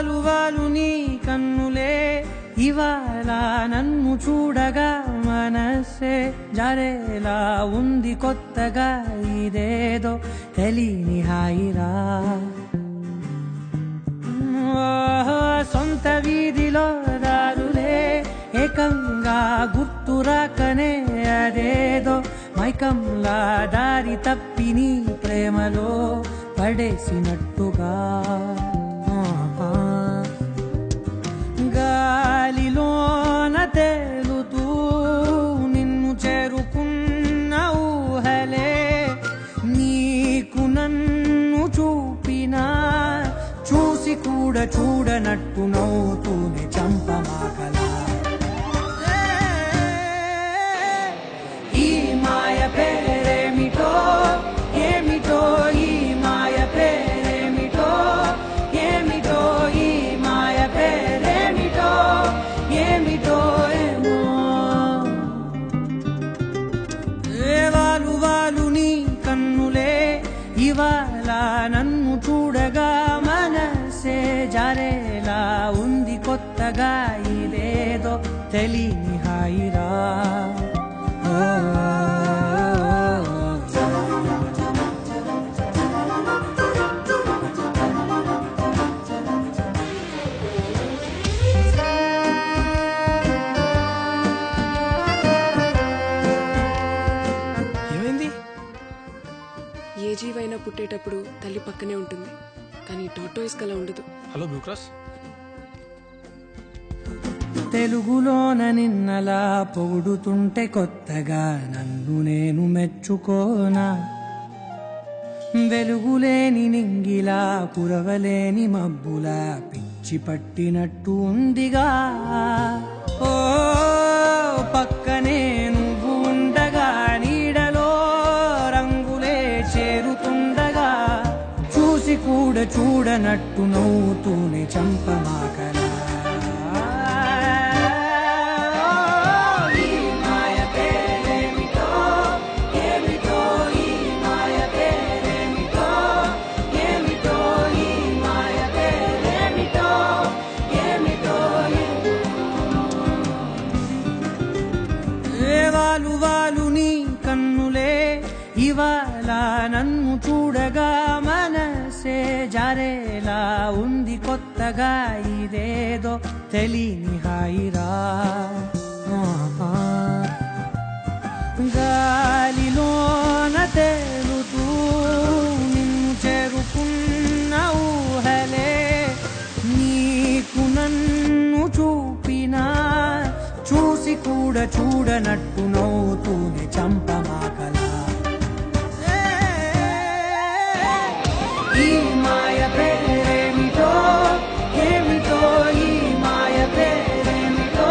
వాలు వాలు నీ కన్నులే ఇవాళ నన్ను చూడగా మనసే జారేలా ఉంది కొత్తగా ఇదేదో తెలియని హాయిరా సొంత వీధిలో దారులే ఏకంగా గుర్తురాకనే అదేదో మైకంలా దారి తప్పి నీ ప్రేమలో పడేసినట్టుగా గాలిలోన తేలుతూ నిన్ను చేరుకున్న ఊహలే నీకు నన్ను చూపినా చూసి కూడా చూడనట్టు నవ్వుతూనే చంపమాకలా ఈ మాయ పేరేమిటో ఏమిటో ఈ మాయ పేరేమిటో ఏమిటో ఈ మాయ పేరేమిటో ఏమిటో ఏమో వాలు వాలు నీ కన్నులే ఇవాళ నన్ను చూడగా మనసే జారేలా ఉంది కొత్తగా ఇదేదో తెలియని హాయిరా ఏ జీవైనా పుట్టేటప్పుడు తల్లి పక్కనే ఉంటుంది, కానీ టార్టాయిస్ కలా ఉండదు. Hello blue cross. తెలుగులోన నిన్నలా పొగుడుతుంటే కొత్తగా నన్ను నేను మెచ్చుకోనా వెలుగులేని నింగిలా కురవలేని మబ్బులా పిచ్చి పట్టినట్టు ఉందిగా ఓ పక్కనే నువ్వు ఉండగా నీడలో రంగులే చేరుతుండగా చూసి కూడా చూడనట్టు నవ్వుతూనే చంపమాకలా వాలు వాలు నీ కన్నులే ఇవాళ నన్ను చూడగా మనసే జారేలా ఉంది కొత్తగా ఇదేదో తెలియని హాయిరా గాలిలోన తేలుతూ నిన్ను చేరుకున్న ఊహలే నీకు నన్ను చూపినా చూసి కూడా చూడనట్టు నవ్వుతూనే చంపమాకలా ఈ మాయ పేరేమిటో ఏమిటో ఈ మాయ పేరేమిటో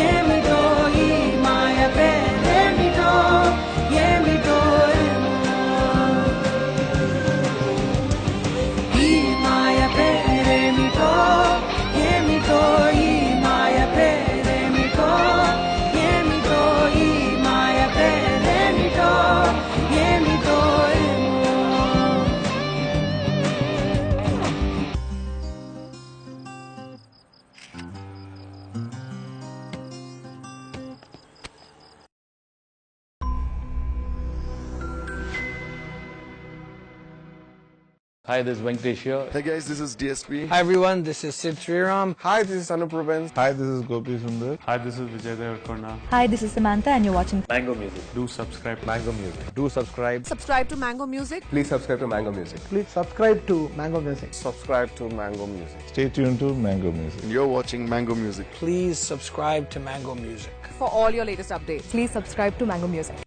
ఏమిటో ఈ మాయ పేరేమిటో ఏమిటో ఈ మాయ పేరేమిటో ఏమిటో ఈ మాయ పేరేమిటో ఏమిటో ఈ మాయ పేరేమిటో ఏమిటో Hi, this is Venkatesh here. Hey guys, this is DSP. Hi everyone, this is Sid Sriram. Hi, this is Anup Rubens. Hi, this is Gopi Sundar. Hi, this is Vijay Devarkonda. Hi, this is Samantha and you're watching Mango Music. Do subscribe. Mango Music. Do subscribe. Subscribe to Mango Music. Please subscribe to Mango Music. Please subscribe to Mango Music. Subscribe to Mango Music. Stay tuned to Mango Music. You're watching Mango Music. Please subscribe to Mango Music. For all your latest updates. Please subscribe to Mango Music.